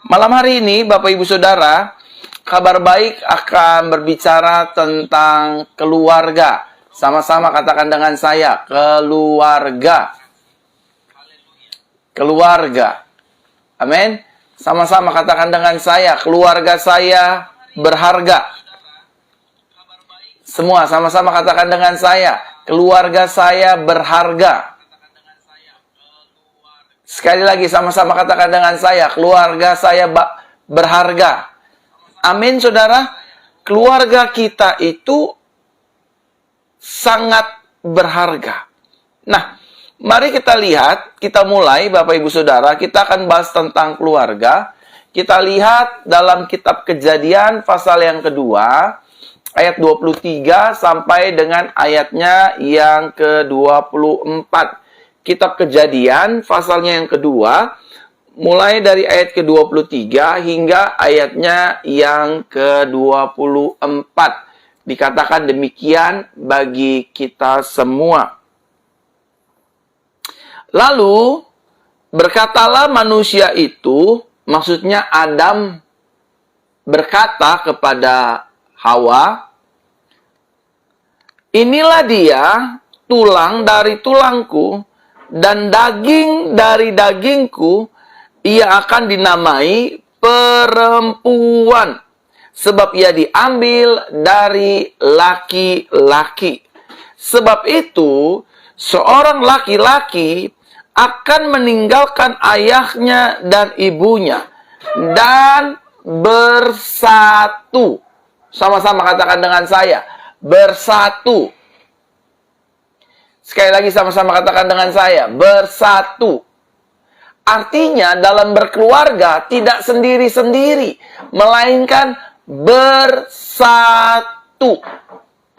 Malam hari ini, Bapak Ibu Saudara, kabar baik akan berbicara tentang keluarga. Sama-sama katakan dengan saya, keluarga. Keluarga. Amin. Sama-sama katakan dengan saya, keluarga saya berharga. Semua sama-sama katakan dengan saya, keluarga saya berharga. Sekali lagi sama-sama katakan dengan saya, keluarga saya berharga. Amin, saudara. Keluarga kita itu sangat berharga. Nah, mari kita lihat, kita mulai Bapak Ibu Saudara, kita akan bahas tentang keluarga. Kita lihat dalam kitab Kejadian pasal yang kedua, ayat 23 sampai dengan ayatnya yang ke-24. Kitab Kejadian, pasalnya yang kedua, mulai dari ayat ke-23 hingga ayatnya yang ke-24. Dikatakan demikian bagi kita semua. Lalu, berkatalah manusia itu, maksudnya Adam berkata kepada Hawa, "Inilah dia, tulang dari tulangku, dan daging dari dagingku, ia akan dinamai perempuan, sebab ia diambil dari laki-laki. Sebab itu, seorang laki-laki akan meninggalkan ayahnya dan ibunya, dan bersatu." Sama-sama katakan dengan saya, bersatu. Sekali lagi sama-sama katakan dengan saya, bersatu. Artinya dalam berkeluarga tidak sendiri-sendiri, melainkan bersatu.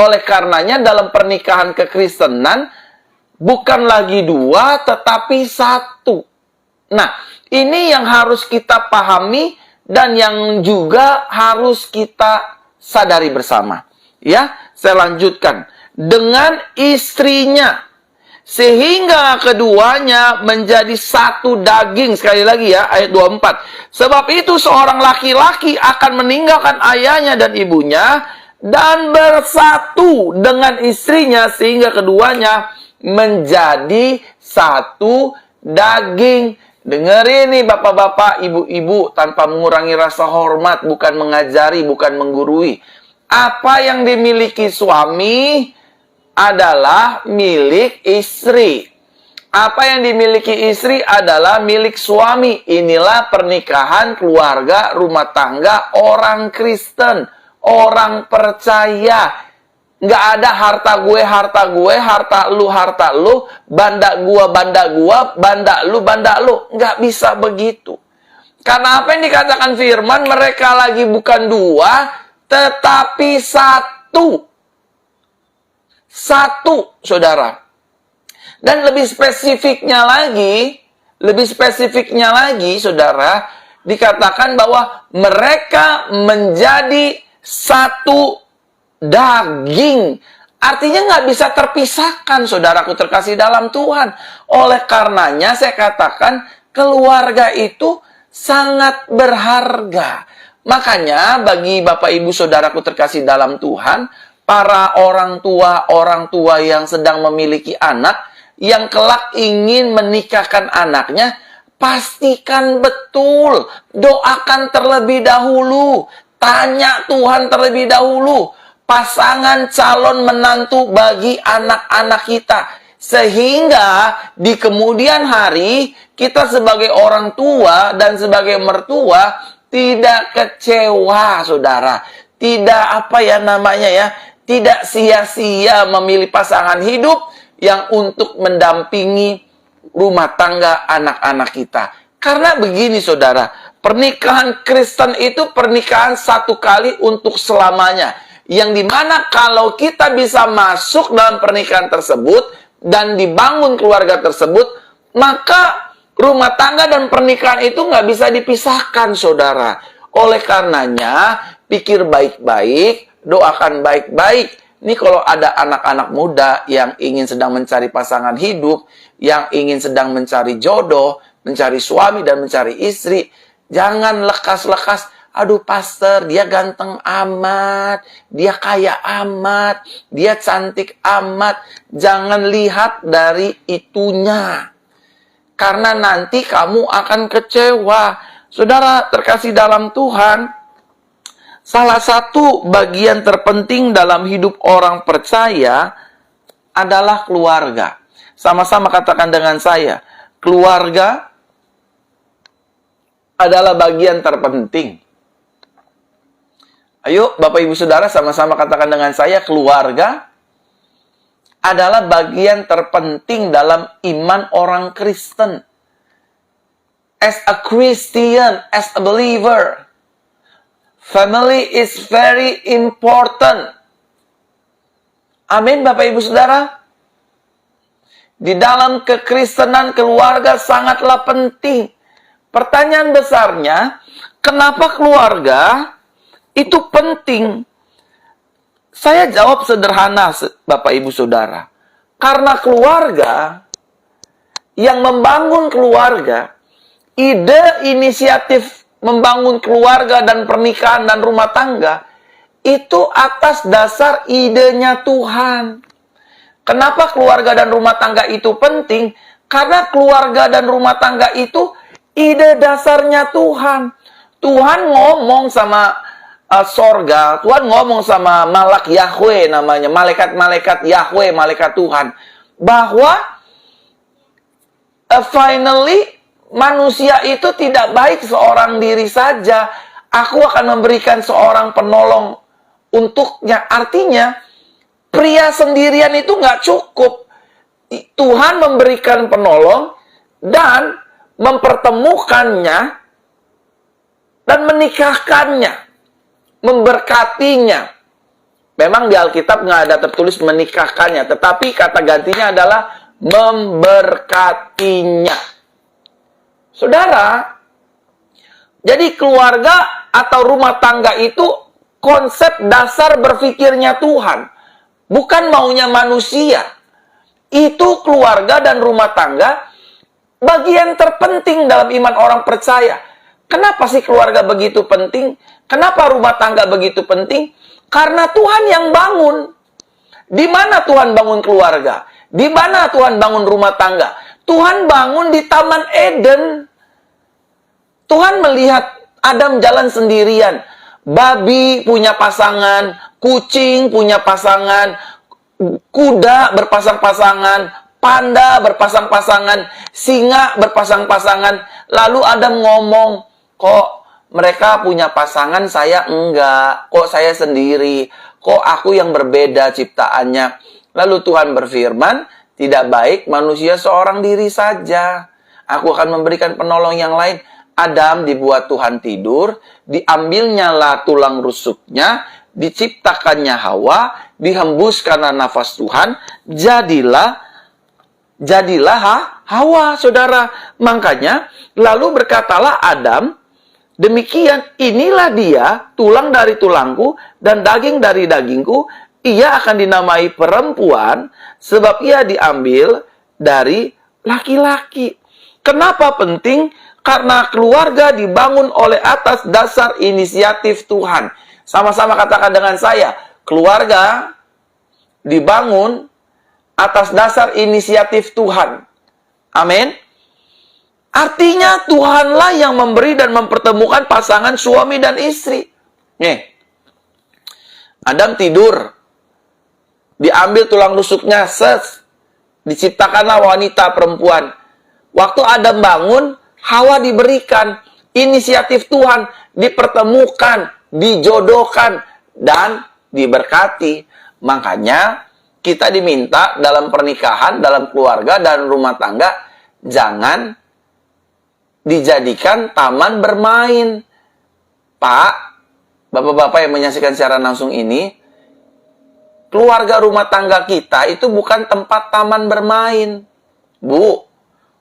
Oleh karenanya dalam pernikahan kekristenan, bukan lagi dua, tetapi satu. Nah, ini yang harus kita pahami dan yang juga harus kita sadari bersama. Ya, saya lanjutkan. Dengan istrinya, sehingga keduanya menjadi satu daging. Sekali lagi ya, ayat 24. Sebab itu seorang laki-laki akan meninggalkan ayahnya dan ibunya, dan bersatu dengan istrinya, sehingga keduanya menjadi satu daging. Dengerin nih bapak-bapak, ibu-ibu, tanpa mengurangi rasa hormat, bukan mengajari, bukan menggurui. Apa yang dimiliki suami adalah milik istri. Apa yang dimiliki istri adalah milik suami. Inilah pernikahan, keluarga, rumah tangga orang Kristen, orang percaya. Nggak ada harta gue, harta lu, banda gua, banda lu, banda lu. Nggak bisa begitu. Karena apa yang dikatakan firman, mereka lagi bukan dua, tetapi satu. Satu, saudara. Dan lebih spesifiknya lagi, saudara, dikatakan bahwa mereka menjadi satu daging. Artinya nggak bisa terpisahkan, saudaraku terkasih dalam Tuhan. Oleh karenanya saya katakan keluarga itu sangat berharga. Makanya bagi Bapak Ibu saudaraku terkasih dalam Tuhan, para orang tua yang sedang memiliki anak, yang kelak ingin menikahkan anaknya, pastikan betul, doakan terlebih dahulu, tanya Tuhan terlebih dahulu, pasangan calon menantu bagi anak-anak kita. Sehingga di kemudian hari, kita sebagai orang tua dan sebagai mertua, tidak kecewa, saudara. Tidak tidak sia-sia memilih pasangan hidup yang untuk mendampingi rumah tangga anak-anak kita. Karena begini saudara, pernikahan Kristen itu pernikahan satu kali untuk selamanya. Yang dimana kalau kita bisa masuk dalam pernikahan tersebut dan dibangun keluarga tersebut, maka rumah tangga dan pernikahan itu nggak bisa dipisahkan saudara. Oleh karenanya, pikir baik-baik, doakan baik-baik. Ini kalau ada anak-anak muda yang ingin sedang mencari pasangan hidup, yang ingin sedang mencari jodoh, mencari suami dan mencari istri, Jangan lekas-lekas, aduh pastor, dia ganteng amat, dia kaya amat, dia cantik amat. Jangan lihat dari itunya. Karena nanti kamu akan kecewa. Saudara terkasih dalam Tuhan, salah satu bagian terpenting dalam hidup orang percaya adalah keluarga. Sama-sama katakan dengan saya, keluarga adalah bagian terpenting. Ayo, Bapak Ibu Saudara, sama-sama katakan dengan saya, keluarga adalah bagian terpenting dalam iman orang Kristen. As a Christian, as a believer, family is very important. Amin, Bapak Ibu Saudara. Di dalam kekristenan, keluarga sangatlah penting. Pertanyaan besarnya, kenapa keluarga itu penting? Saya jawab sederhana, Bapak Ibu Saudara. Karena keluarga, yang membangun keluarga, ide inisiatif membangun keluarga dan pernikahan dan rumah tangga, itu atas dasar idenya Tuhan. Kenapa keluarga dan rumah tangga itu penting? Karena keluarga dan rumah tangga itu ide dasarnya Tuhan. Tuhan ngomong sama sorga, Tuhan ngomong sama malak Yahweh namanya, malaikat-malaikat Yahweh, malaikat Tuhan, bahwa finally manusia itu tidak baik seorang diri saja. Aku akan memberikan seorang penolong untuknya. Artinya, pria sendirian itu nggak cukup. Tuhan memberikan penolong dan mempertemukannya dan menikahkannya. Memberkatinya. Memang di Alkitab nggak ada tertulis menikahkannya, tetapi kata gantinya adalah memberkatinya. Saudara, jadi keluarga atau rumah tangga itu konsep dasar berpikirnya Tuhan, bukan maunya manusia. Itu keluarga dan rumah tangga bagian terpenting dalam iman orang percaya. Kenapa sih keluarga begitu penting? Kenapa rumah tangga begitu penting? Karena Tuhan yang bangun. Di mana Tuhan bangun keluarga? Di mana Tuhan bangun rumah tangga? Tuhan bangun di Taman Eden. Tuhan melihat Adam jalan sendirian. Babi punya pasangan, kucing punya pasangan, kuda berpasang-pasangan, panda berpasang-pasangan, singa berpasang-pasangan. Lalu Adam ngomong, kok mereka punya pasangan, saya enggak. Kok saya sendiri? Kok aku yang berbeda ciptaannya? Lalu Tuhan berfirman, tidak baik manusia seorang diri saja. Aku akan memberikan penolong yang lain. Adam dibuat Tuhan tidur, diambilnyalah tulang rusuknya, diciptakannya Hawa, dihembuskanlah nafas Tuhan, jadilah Hawa, saudara. Makanya, lalu berkatalah Adam, demikian, inilah dia, tulang dari tulangku dan daging dari dagingku, ia akan dinamai perempuan, sebab ia diambil dari laki-laki. Kenapa penting? Karena keluarga dibangun oleh atas dasar inisiatif Tuhan. Sama-sama katakan dengan saya, keluarga dibangun atas dasar inisiatif Tuhan. Amin. Artinya Tuhanlah yang memberi dan mempertemukan pasangan suami dan istri. Nih, Adam tidur, diambil tulang rusuknya, diciptakanlah wanita perempuan. Waktu Adam bangun, Hawa diberikan, inisiatif Tuhan, dipertemukan, dijodohkan, dan diberkati. Makanya kita diminta dalam pernikahan, dalam keluarga, dan rumah tangga, jangan dijadikan taman bermain. Pak, bapak-bapak yang menyaksikan secara langsung ini, keluarga rumah tangga kita itu bukan tempat taman bermain. Bu,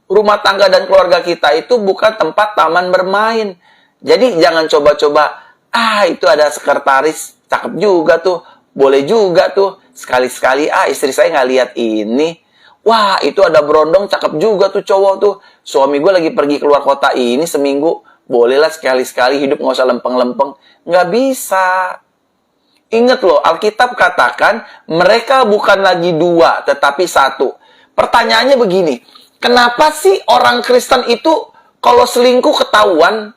rumah tangga dan keluarga kita itu bukan tempat taman bermain. Jadi jangan coba-coba, itu ada sekretaris, cakep juga tuh, boleh juga tuh, sekali-sekali, istri saya nggak lihat ini. Wah, itu ada berondong, cakep juga tuh cowok tuh. Suami gue lagi pergi keluar kota ini seminggu, bolehlah sekali-sekali hidup nggak usah lempeng-lempeng. Nggak bisa. Ingat loh, Alkitab katakan mereka bukan lagi dua, tetapi satu. Pertanyaannya begini, kenapa sih orang Kristen itu kalau selingkuh ketahuan?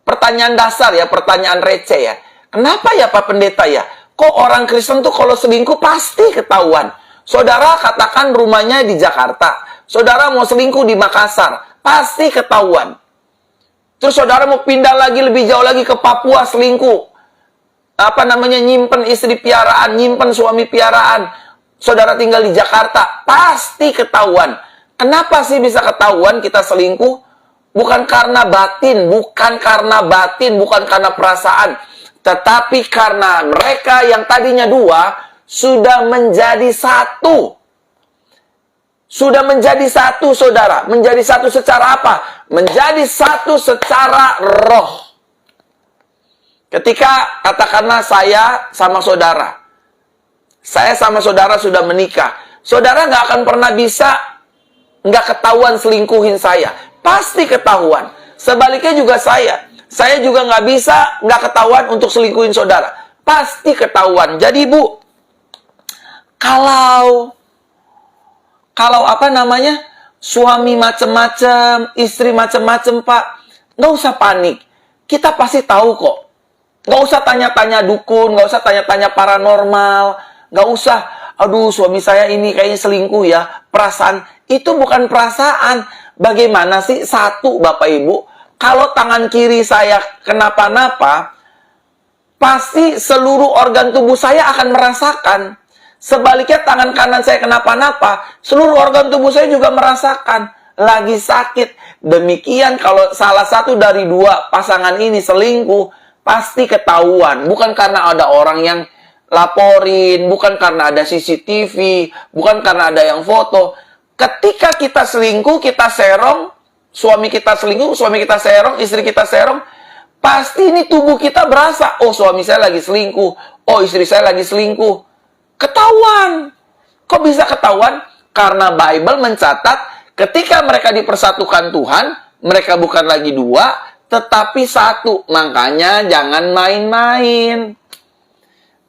Pertanyaan dasar ya, pertanyaan receh ya. Kenapa ya Pak Pendeta ya? Kok orang Kristen tuh kalau selingkuh pasti ketahuan? Saudara katakan rumahnya di Jakarta. Saudara mau selingkuh di Makassar. Pasti ketahuan. Terus saudara mau pindah lagi lebih jauh lagi ke Papua selingkuh. Nyimpen istri piaraan, nyimpen suami piaraan. Saudara tinggal di Jakarta. Pasti ketahuan. Kenapa sih bisa ketahuan kita selingkuh? Bukan karena batin, bukan karena perasaan. Tetapi karena mereka yang tadinya dua, sudah menjadi satu. Sudah menjadi satu, saudara. Menjadi satu secara apa? Menjadi satu secara roh. Ketika, katakanlah saya sama saudara. Saya sama saudara sudah menikah. Saudara nggak akan pernah bisa nggak ketahuan selingkuhin saya. Pasti ketahuan. Sebaliknya juga saya. Saya juga nggak bisa nggak ketahuan untuk selingkuhin saudara. Pasti ketahuan. Jadi Bu, kalau suami macem-macem, istri macem-macem Pak, nggak usah panik. Kita pasti tahu kok. Nggak usah tanya-tanya dukun, nggak usah tanya-tanya paranormal, nggak usah, aduh suami saya ini kayaknya selingkuh ya. Perasaan, itu bukan perasaan. Bagaimana sih? Satu Bapak Ibu, kalau tangan kiri saya kenapa-napa, pasti seluruh organ tubuh saya akan merasakan. Sebaliknya tangan kanan saya kenapa-napa, seluruh organ tubuh saya juga merasakan. Lagi sakit. Demikian kalau salah satu dari dua pasangan ini selingkuh, pasti ketahuan. Bukan karena ada orang yang laporin, bukan karena ada CCTV, bukan karena ada yang foto. Ketika kita selingkuh, kita serong, suami kita selingkuh, suami kita serong, istri kita serong, pasti ini tubuh kita berasa, oh suami saya lagi selingkuh, oh istri saya lagi selingkuh. Ketahuan. Kok bisa ketahuan? Karena Bible mencatat ketika mereka dipersatukan Tuhan, mereka bukan lagi dua, tetapi satu. Makanya jangan main-main.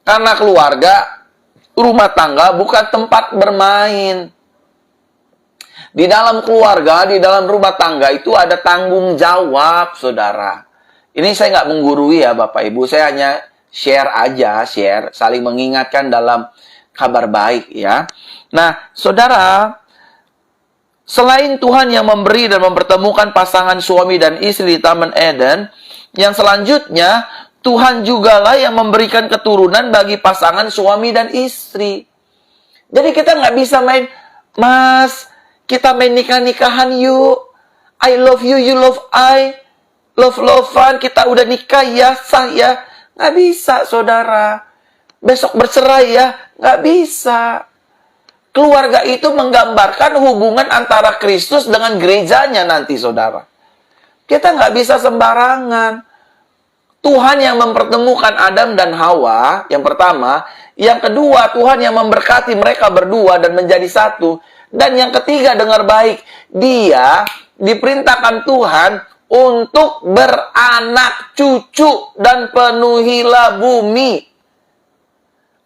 Karena keluarga, rumah tangga bukan tempat bermain. Di dalam keluarga, di dalam rumah tangga itu ada tanggung jawab, saudara. Ini saya nggak menggurui ya Bapak Ibu. Saya hanya share aja, saling mengingatkan dalam kabar baik ya. Nah, saudara, selain Tuhan yang memberi dan mempertemukan pasangan suami dan istri di Taman Eden, yang selanjutnya Tuhan jugalah yang memberikan keturunan bagi pasangan suami dan istri. Jadi kita nggak bisa main, Mas, kita main nikah-nikahan yuk. I love you, you love I. Love-lovean, kita udah nikah ya, sah ya. Nggak bisa, saudara. Besok bercerai ya, nggak bisa. Keluarga itu menggambarkan hubungan antara Kristus dengan gerejanya nanti, saudara. Kita nggak bisa sembarangan. Tuhan yang mempertemukan Adam dan Hawa, yang pertama. Yang kedua, Tuhan yang memberkati mereka berdua dan menjadi satu. Dan yang ketiga, dengar baik. Dia diperintahkan Tuhan untuk beranak cucu dan penuhilah bumi.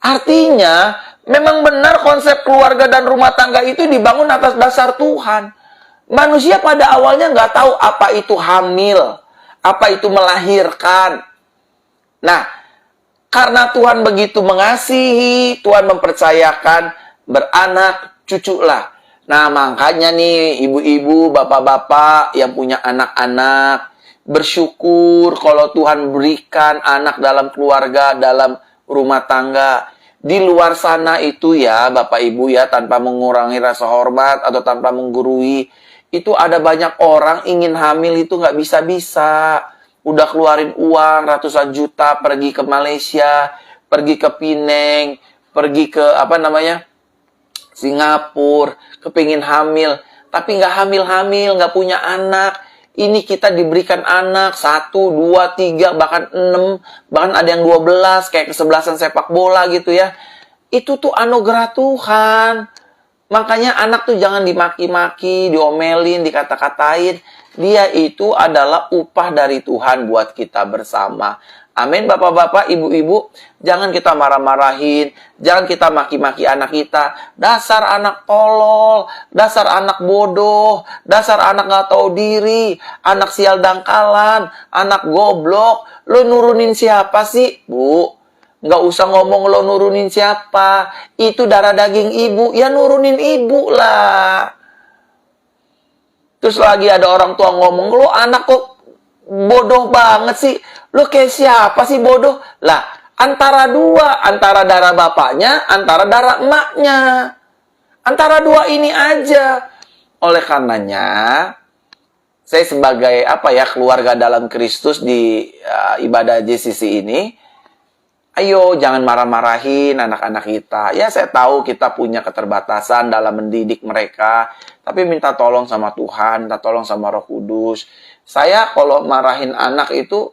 Artinya, memang benar konsep keluarga dan rumah tangga itu dibangun atas dasar Tuhan. Manusia pada awalnya nggak tahu apa itu hamil, apa itu melahirkan. Nah, karena Tuhan begitu mengasihi, Tuhan mempercayakan beranak cuculah. Nah, makanya nih ibu-ibu, bapak-bapak yang punya anak-anak, bersyukur kalau Tuhan berikan anak dalam keluarga, dalam rumah tangga. Di luar sana itu ya, Bapak Ibu ya, tanpa mengurangi rasa hormat atau tanpa menggurui, itu ada banyak orang ingin hamil itu nggak bisa-bisa. Udah keluarin uang ratusan juta, pergi ke Malaysia, pergi ke Penang, pergi ke Singapura, kepingin hamil, tapi nggak hamil-hamil, nggak punya anak. Ini kita diberikan anak 1, 2, 3, bahkan 6, bahkan ada yang 12, kayak kesebelasan sepak bola gitu ya. Itu tuh anugerah Tuhan. Makanya anak tuh jangan dimaki-maki, diomelin, dikata-katain. Dia itu adalah upah dari Tuhan buat kita bersama. Amin, bapak-bapak, ibu-ibu. Jangan kita marah-marahin. Jangan kita maki-maki anak kita. Dasar anak tolol. Dasar anak bodoh. Dasar anak gak tahu diri. Anak sial dangkalan. Anak goblok. Lo nurunin siapa sih, Bu? Nggak usah ngomong lo nurunin siapa. Itu darah daging ibu. Ya nurunin ibu lah. Terus lagi ada orang tua ngomong, lo anak kok bodoh banget sih. Lo kayak siapa sih bodoh? Lah, antara dua. Antara darah bapaknya, antara darah emaknya. Antara dua ini aja. Oleh karenanya, saya sebagai keluarga dalam Kristus di ibadah JCC ini, ayo jangan marah-marahin anak-anak kita. Ya saya tahu kita punya keterbatasan dalam mendidik mereka. Tapi minta tolong sama Tuhan, minta tolong sama Roh Kudus. Saya kalau marahin anak itu,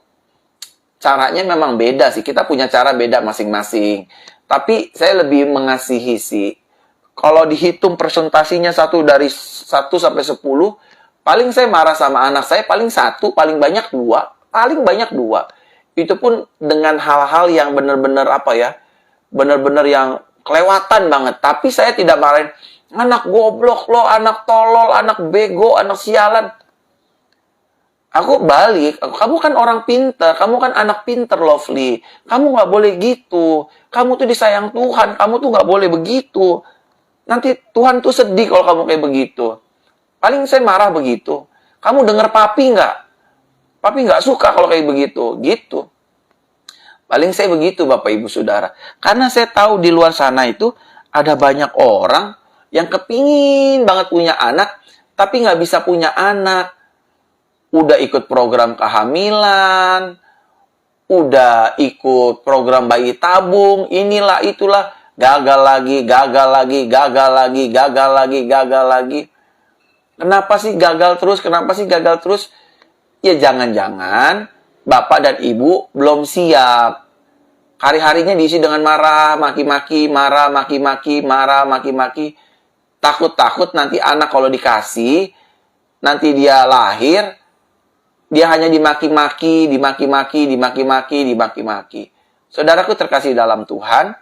caranya memang beda sih. Kita punya cara beda masing-masing. Tapi saya lebih mengasihi sih. Kalau dihitung presentasinya dari 1 sampai 10, paling saya marah sama anak saya, paling 1, paling banyak 2. Paling banyak 2. Itu pun dengan hal-hal yang benar-benar benar-benar yang kelewatan banget. Tapi saya tidak marahin, anak goblok lo, anak tolol, anak bego, anak sialan. Aku balik, kamu kan orang pinter, kamu kan anak pinter, Lovely. Kamu nggak boleh gitu. Kamu tuh disayang Tuhan, kamu tuh nggak boleh begitu. Nanti Tuhan tuh sedih kalau kamu kayak begitu. Paling saya marah begitu. Kamu denger papi nggak? Papi nggak suka kalau kayak begitu. Gitu. Paling saya begitu, Bapak Ibu Saudara. Karena saya tahu di luar sana itu ada banyak orang yang kepingin banget punya anak, tapi nggak bisa punya anak. Udah ikut program kehamilan, udah ikut program bayi tabung, inilah itulah, gagal lagi, gagal lagi, gagal lagi, gagal lagi, gagal lagi. Kenapa sih gagal terus? Kenapa sih gagal terus? Ya jangan-jangan Bapak dan Ibu belum siap. Hari-harinya diisi dengan marah, maki-maki, marah, maki-maki, marah, maki-maki. Takut-takut nanti anak kalau dikasih, nanti dia lahir, dia hanya dimaki-maki, dimaki-maki, dimaki-maki, dimaki-maki. Saudaraku terkasih dalam Tuhan,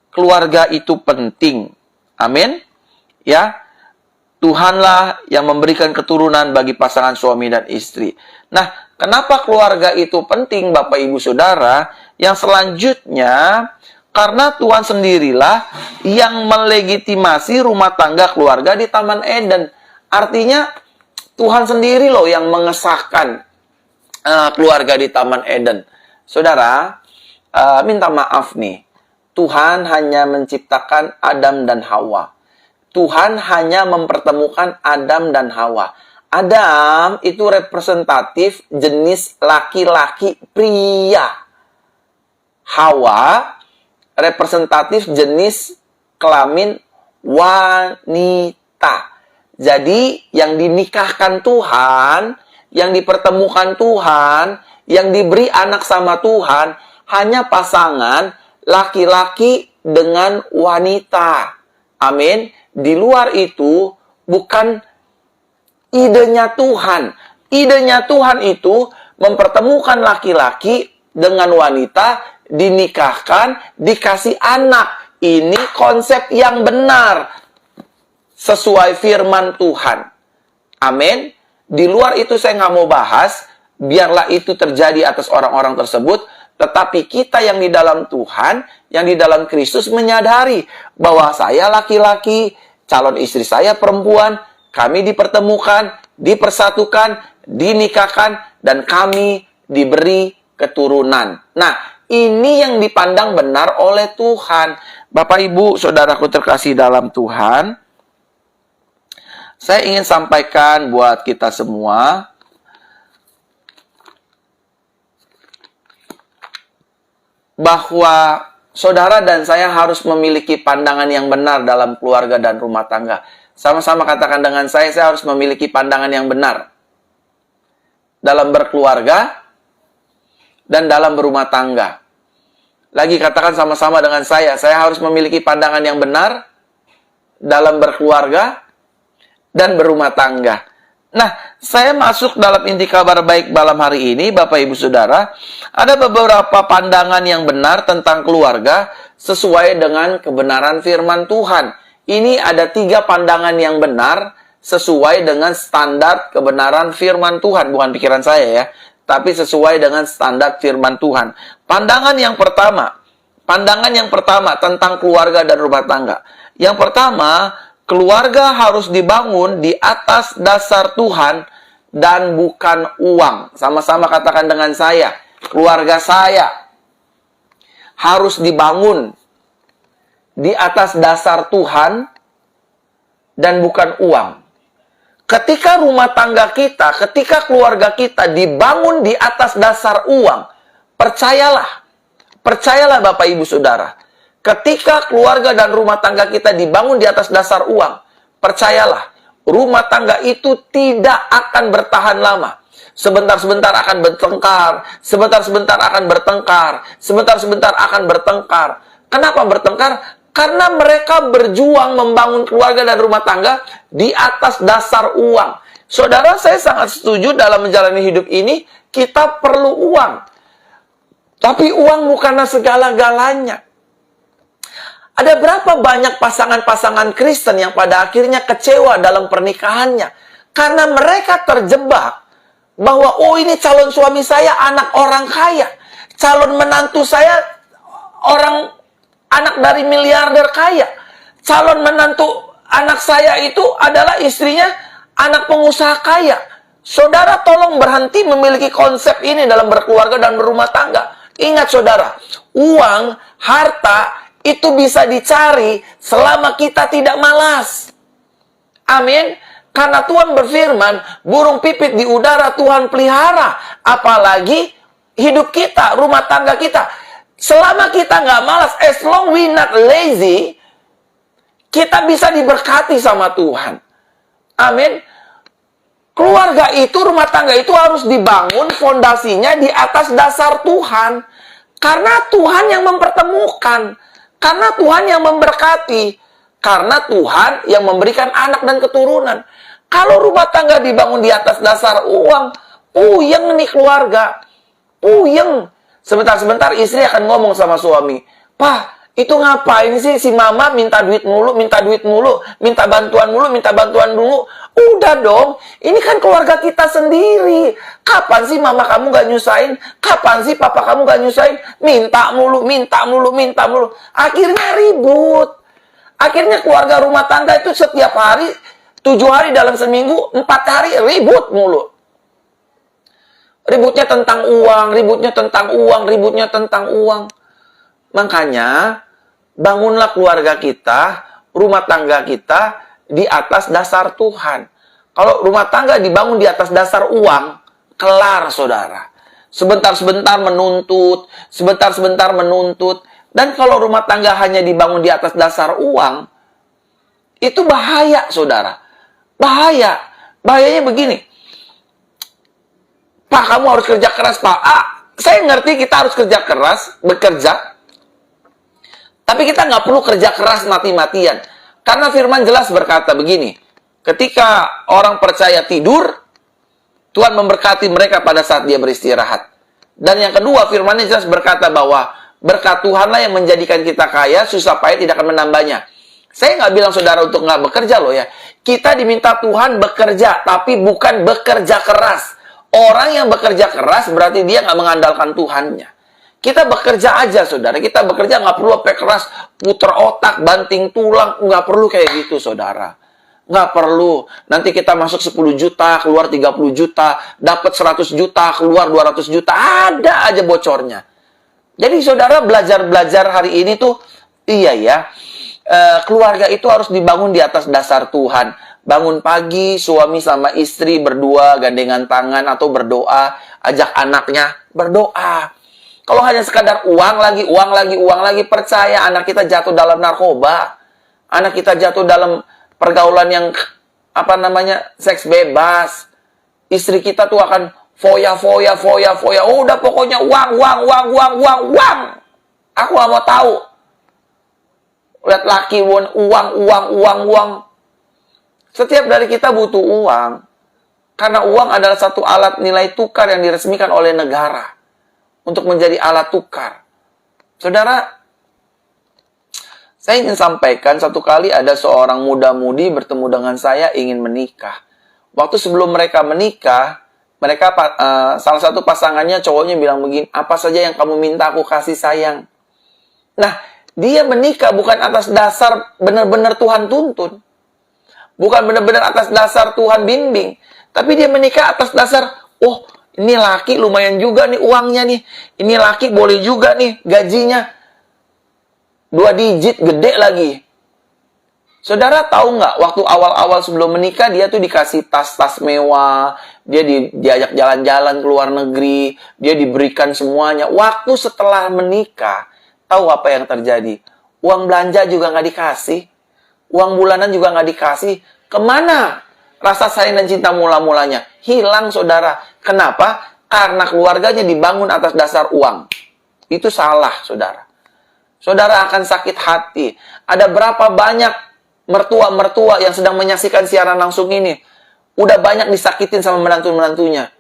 keluarga itu penting. Amin. Ya, Tuhanlah yang memberikan keturunan bagi pasangan suami dan istri. Nah, kenapa keluarga itu penting, Bapak Ibu Saudara? Yang selanjutnya, karena Tuhan sendirilah yang melegitimasi rumah tangga keluarga di Taman Eden. Artinya, Tuhan sendiri loh yang mengesahkan keluarga di Taman Eden. Saudara, minta maaf nih. Tuhan hanya menciptakan Adam dan Hawa. Tuhan hanya mempertemukan Adam dan Hawa. Adam itu representatif jenis laki-laki pria. Hawa representatif jenis kelamin wanita. Jadi yang dinikahkan Tuhan, yang dipertemukan Tuhan, yang diberi anak sama Tuhan, hanya pasangan laki-laki dengan wanita. Amin. Di luar itu bukan idenya Tuhan. Idenya Tuhan itu mempertemukan laki-laki dengan wanita, dinikahkan, dikasih anak. Ini konsep yang benar sesuai firman Tuhan. Amin. Di luar itu saya nggak mau bahas, biarlah itu terjadi atas orang-orang tersebut. Tetapi kita yang di dalam Tuhan, yang di dalam Kristus menyadari bahwa saya laki-laki, calon istri saya perempuan, kami dipertemukan, dipersatukan, dinikahkan, dan kami diberi keturunan. Nah, ini yang dipandang benar oleh Tuhan. Bapak, Ibu, Saudaraku terkasih dalam Tuhan, saya ingin sampaikan buat kita semua, bahwa saudara dan saya harus memiliki pandangan yang benar dalam keluarga dan rumah tangga. Sama-sama katakan dengan saya harus memiliki pandangan yang benar dalam berkeluarga dan dalam berumah tangga. Lagi katakan sama-sama dengan saya harus memiliki pandangan yang benar dalam berkeluarga dan berumah tangga. Nah, saya masuk dalam inti kabar baik malam hari ini, Bapak Ibu Saudara. Ada beberapa pandangan yang benar tentang keluarga sesuai dengan kebenaran firman Tuhan. Ini ada 3 pandangan yang benar sesuai dengan standar kebenaran firman Tuhan. Bukan pikiran saya ya, tapi sesuai dengan standar firman Tuhan. Pandangan yang pertama tentang keluarga dan rumah tangga. Yang pertama, keluarga harus dibangun di atas dasar Tuhan dan bukan uang. Sama-sama katakan dengan saya, keluarga saya harus dibangun di atas dasar Tuhan dan bukan uang. Ketika rumah tangga kita, ketika keluarga kita dibangun di atas dasar uang, percayalah Bapak Ibu Saudara, ketika keluarga dan rumah tangga kita dibangun di atas dasar uang, percayalah, rumah tangga itu tidak akan bertahan lama. Sebentar-sebentar akan bertengkar, sebentar-sebentar akan bertengkar, sebentar-sebentar akan bertengkar. Kenapa bertengkar? Karena mereka berjuang membangun keluarga dan rumah tangga di atas dasar uang. Saudara, saya sangat setuju dalam menjalani hidup ini, kita perlu uang. Tapi uang bukanlah segala-galanya. Ada berapa banyak pasangan-pasangan Kristen yang pada akhirnya kecewa dalam pernikahannya. Karena mereka terjebak bahwa, oh ini calon suami saya anak orang kaya. Calon menantu saya anak dari miliarder kaya. Calon menantu anak saya itu adalah istrinya anak pengusaha kaya. Saudara tolong berhenti memiliki konsep ini dalam berkeluarga dan berumah tangga. Ingat saudara, uang, harta, itu bisa dicari selama kita tidak malas. Amin. Karena Tuhan berfirman, burung pipit di udara Tuhan pelihara. Apalagi hidup kita, rumah tangga kita. Selama kita nggak malas, as long we not lazy, kita bisa diberkati sama Tuhan. Amin. Keluarga itu, rumah tangga itu harus dibangun fondasinya di atas dasar Tuhan. Karena Tuhan yang mempertemukan. Karena Tuhan yang memberkati. Karena Tuhan yang memberikan anak dan keturunan. Kalau rumah tangga dibangun di atas dasar uang, puyeng nih keluarga. Puyeng. Sebentar-sebentar istri akan ngomong sama suami, "Pak, itu ngapain sih si mama minta duit mulu, minta bantuan dulu. Udah dong, ini kan keluarga kita sendiri. Kapan sih mama kamu gak nyusahin? Kapan sih papa kamu gak nyusahin? Minta mulu. Akhirnya ribut. Akhirnya keluarga rumah tangga itu setiap hari, 7 hari dalam seminggu, 4 hari ribut mulu. Ributnya tentang uang. Makanya, bangunlah keluarga kita, rumah tangga kita di atas dasar Tuhan. Kalau rumah tangga dibangun di atas dasar uang, kelar saudara. Sebentar-sebentar menuntut. Dan kalau rumah tangga hanya dibangun di atas dasar uang, itu bahaya saudara. Bahayanya begini. Pak, kamu harus kerja keras, Pak. Saya ngerti kita harus kerja keras, bekerja. Tapi kita nggak perlu kerja keras mati-matian. Karena firman jelas berkata begini. Ketika orang percaya tidur, Tuhan memberkati mereka pada saat dia beristirahat. Dan yang kedua, firmannya jelas berkata bahwa berkat Tuhanlah yang menjadikan kita kaya, susah payah tidak akan menambahnya. Saya nggak bilang saudara untuk nggak bekerja loh ya. Kita diminta Tuhan bekerja, tapi bukan bekerja keras. Orang yang bekerja keras berarti dia nggak mengandalkan Tuhannya. Kita bekerja aja, saudara. Kita bekerja nggak perlu sampai keras, puter otak, banting tulang. Nggak perlu kayak gitu, saudara. Nggak perlu. Nanti kita masuk 10 juta, keluar 30 juta. Dapat 100 juta, keluar 200 juta. Ada aja bocornya. Jadi, saudara, belajar hari ini tuh, iya ya, keluarga itu harus dibangun di atas dasar Tuhan. Bangun pagi, suami sama istri berdua, gandengan tangan atau berdoa, ajak anaknya berdoa. Kalau hanya sekadar uang lagi, percaya anak kita jatuh dalam narkoba. Anak kita jatuh dalam pergaulan yang, seks bebas. Istri kita tuh akan foya. Udah pokoknya uang. Aku gak mau tahu. Lihat laki, uang. Setiap dari kita butuh uang. Karena uang adalah satu alat nilai tukar yang diresmikan oleh negara untuk menjadi alat tukar. Saudara, saya ingin sampaikan satu kali ada seorang muda-mudi bertemu dengan saya ingin menikah. Waktu sebelum mereka menikah, salah satu pasangannya cowoknya bilang begini, apa saja yang kamu minta aku kasih sayang. Nah, dia menikah bukan atas dasar benar-benar Tuhan tuntun. Bukan benar-benar atas dasar Tuhan bimbing. Tapi dia menikah atas dasar, oh ini laki lumayan juga nih uangnya nih. Ini laki boleh juga nih gajinya. 2 digit, gede lagi. Saudara tahu nggak, waktu awal-awal sebelum menikah, dia tuh dikasih tas-tas mewah. Dia diajak jalan-jalan ke luar negeri. Dia diberikan semuanya. Waktu setelah menikah, tahu apa yang terjadi? Uang belanja juga nggak dikasih. Uang bulanan juga nggak dikasih. Kemana rasa sayang dan cinta mula-mulanya? Hilang, saudara. Kenapa? Karena keluarganya dibangun atas dasar uang. Itu salah, saudara. Saudara akan sakit hati. Ada berapa banyak mertua-mertua yang sedang menyaksikan siaran langsung ini. Udah banyak disakitin sama menantu-menantunya.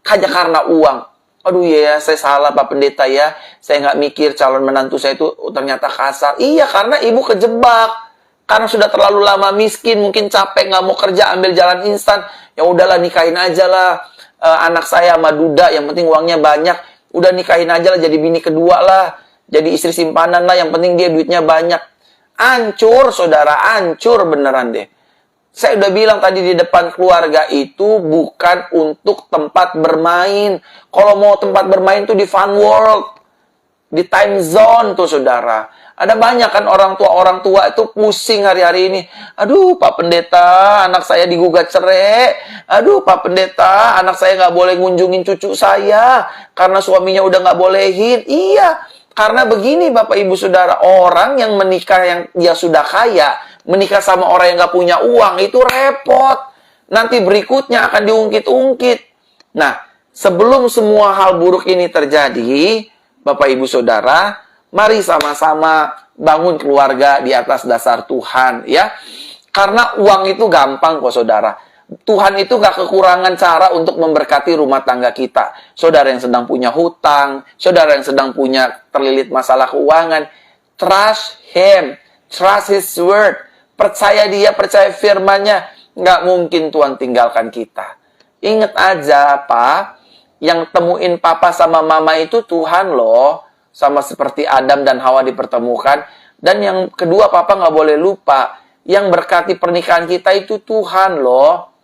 Hanya karena uang. Aduh ya, saya salah Pak Pendeta ya. Saya nggak mikir calon menantu saya itu ternyata kasar. Iya, karena ibu kejebak. Karena sudah terlalu lama miskin, mungkin capek, nggak mau kerja, ambil jalan instan. Ya udahlah, nikahin aja lah anak saya sama duda, yang penting uangnya banyak. Udah nikahin aja lah, jadi bini kedua lah. Jadi istri simpanan lah, yang penting dia duitnya banyak. Hancur, saudara, hancur beneran deh. Saya udah bilang tadi di depan, keluarga itu bukan untuk tempat bermain. Kalau mau tempat bermain tuh di Fun World, di time zone tuh, saudara. Ada banyak kan orang tua itu pusing hari-hari ini. Aduh, Pak Pendeta, anak saya digugat cerai. Aduh, Pak Pendeta, anak saya nggak boleh ngunjungin cucu saya karena suaminya udah nggak bolehin. Iya, karena begini Bapak Ibu Saudara, orang yang menikah yang dia sudah kaya, menikah sama orang yang nggak punya uang, itu repot. Nanti berikutnya akan diungkit-ungkit. Nah, sebelum semua hal buruk ini terjadi, Bapak Ibu Saudara, mari sama-sama bangun keluarga di atas dasar Tuhan, ya. Karena uang itu gampang kok, saudara. Tuhan itu gak kekurangan cara untuk memberkati rumah tangga kita. Saudara yang sedang punya hutang, saudara yang sedang punya terlilit masalah keuangan, trust Him, trust His word. Percaya Dia, percaya firman-Nya. Gak mungkin Tuhan tinggalkan kita. Ingat aja, Pak, yang temuin Papa sama Mama itu Tuhan loh. Sama seperti Adam dan Hawa dipertemukan. Dan yang kedua, Papa nggak boleh lupa, yang berkati pernikahan kita itu Tuhan loh.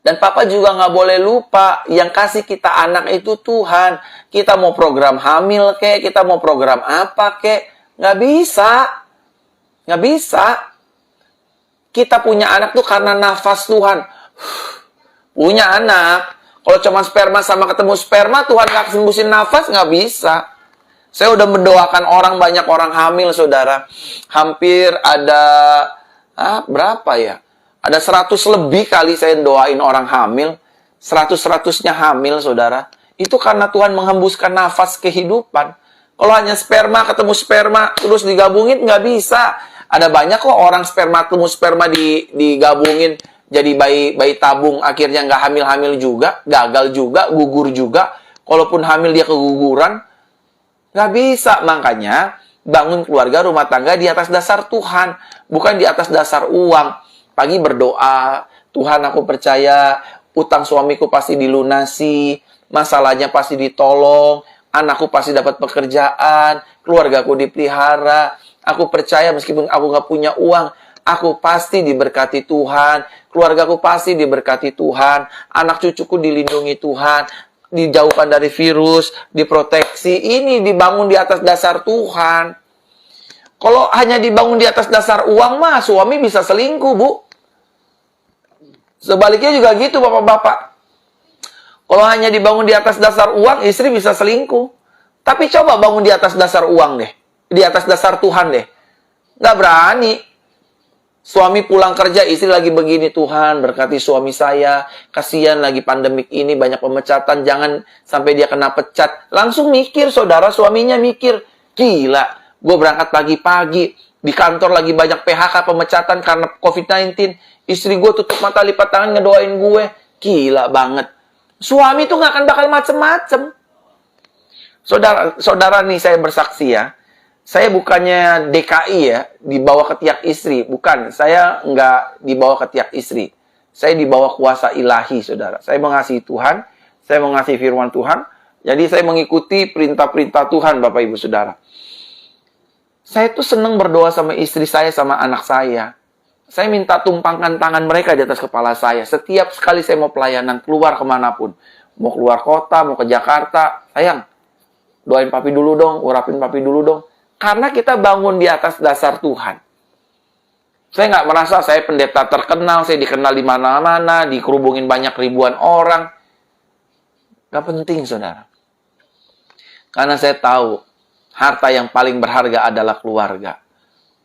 Dan Papa juga nggak boleh lupa, yang kasih kita anak itu Tuhan. Kita mau program hamil kek, kita mau program apa kek, nggak bisa. Nggak bisa. Kita punya anak tuh karena nafas Tuhan. Punya anak. Kalau cuma sperma sama ketemu sperma, Tuhan nggak sembuhin nafas, nggak bisa. Saya udah mendoakan banyak orang hamil, saudara. Hampir ada, berapa ya? Ada 100 lebih kali saya doain orang hamil. 100-100-nya hamil, saudara. Itu karena Tuhan menghembuskan nafas kehidupan. Kalau hanya sperma ketemu sperma, terus digabungin, nggak bisa. Ada banyak kok orang sperma ketemu sperma digabungin. Jadi bayi tabung, akhirnya nggak hamil-hamil juga, gagal juga, gugur juga. Kalaupun hamil dia keguguran, nggak bisa. Makanya bangun keluarga rumah tangga di atas dasar Tuhan, bukan di atas dasar uang. Pagi berdoa, Tuhan aku percaya utang suamiku pasti dilunasi, masalahnya pasti ditolong, anakku pasti dapat pekerjaan, keluargaku dipelihara. Aku percaya meskipun aku nggak punya uang, aku pasti diberkati Tuhan, keluargaku pasti diberkati Tuhan, anak cucuku dilindungi Tuhan, dijauhkan dari virus, diproteksi. Ini dibangun di atas dasar Tuhan. Kalau hanya dibangun di atas dasar uang mah, suami bisa selingkuh, Bu. Sebaliknya juga gitu, Bapak-bapak. Kalau hanya dibangun di atas dasar uang, istri bisa selingkuh. Tapi coba bangun di atas dasar uang deh. Di atas dasar Tuhan deh. Nggak berani. Suami pulang kerja, istri lagi begini, Tuhan berkati suami saya, kasihan lagi pandemik ini, banyak pemecatan, jangan sampai dia kena pecat. Langsung mikir, saudara, suaminya mikir, gila, gue berangkat pagi-pagi, Di kantor lagi banyak PHK, pemecatan karena COVID-19. Istri gue tutup mata, lipat tangan, ngedoain gue. Gila banget. Suami tuh gak akan bakal macem-macem. Saudara nih, saya bersaksi ya. Saya bukannya DKI ya, dibawa ke tiak istri. Bukan, saya nggak dibawa ke tiak istri. Saya dibawa kuasa ilahi, saudara. Saya mengasihi Tuhan, saya mengasihi firman Tuhan. Jadi saya mengikuti perintah-perintah Tuhan, Bapak Ibu Saudara. Saya tuh senang berdoa sama istri saya, sama anak saya. Saya minta tumpangkan tangan mereka di atas kepala saya. Setiap sekali saya mau pelayanan, keluar kemanapun. Mau keluar kota, mau ke Jakarta. Sayang, doain papi dulu dong, urapin papi dulu dong. Karena kita bangun di atas dasar Tuhan. Saya nggak merasa saya pendeta terkenal, saya dikenal di mana-mana, dikerubungin banyak ribuan orang. Nggak penting, saudara. Karena saya tahu, harta yang paling berharga adalah keluarga.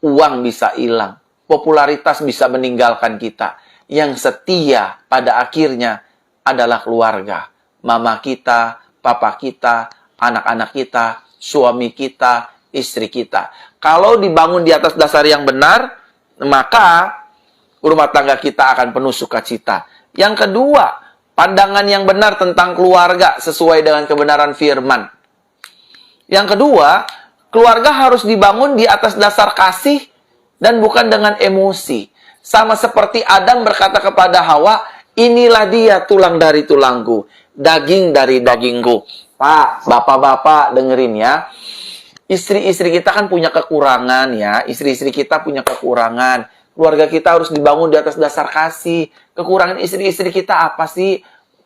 Uang bisa hilang, popularitas bisa meninggalkan kita. Yang setia pada akhirnya adalah keluarga. Mama kita, papa kita, anak-anak kita, suami kita, istri kita. Kalau dibangun di atas dasar yang benar, maka rumah tangga kita akan penuh sukacita. Yang kedua, pandangan yang benar tentang keluarga sesuai dengan kebenaran firman. Yang kedua, keluarga harus dibangun di atas dasar kasih dan bukan dengan emosi. Sama seperti Adam berkata kepada Hawa, inilah dia tulang dari tulangku, daging dari dagingku. Pak, bapak-bapak dengerin ya. Istri-istri kita kan punya kekurangan ya. Istri-istri kita punya kekurangan. Keluarga kita harus dibangun di atas dasar kasih. Kekurangan istri-istri kita apa sih?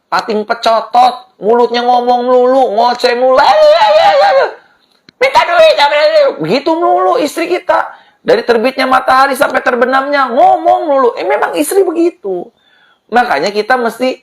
Pating pecotot, mulutnya ngomong melulu, ngoceh mulu. Minta duit, begitu melulu istri kita. Dari terbitnya matahari sampai terbenamnya ngomong melulu. Memang istri begitu. Makanya kita mesti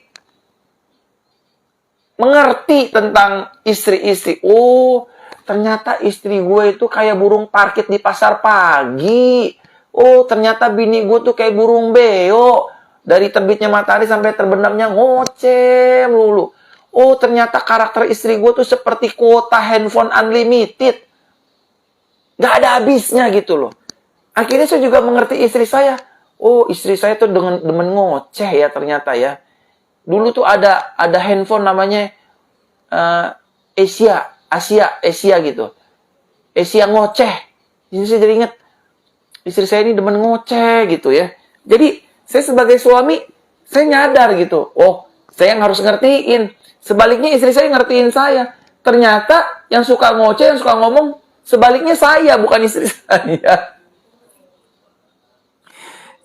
mengerti tentang istri-istri. Oh, ternyata istri gue itu kayak burung parkit di pasar pagi. Oh, ternyata bini gue tuh kayak burung beo. Dari terbitnya matahari sampai terbenamnya ngoceh melulu. Oh, ternyata karakter istri gue tuh seperti kuota handphone unlimited. Gak ada habisnya gitu loh. Akhirnya saya juga mengerti istri saya. Oh, istri saya tuh demen ngoceh ya ternyata ya. Dulu tuh ada handphone namanya Asia gitu. Asia ngoceh. Jadi saya jadi ingat, istri saya ini demen ngoceh gitu ya. Jadi, saya sebagai suami, saya nyadar gitu. Oh, saya yang harus ngertiin. Sebaliknya istri saya ngertiin saya. Ternyata yang suka ngoceh, yang suka ngomong, sebaliknya saya, bukan istri saya.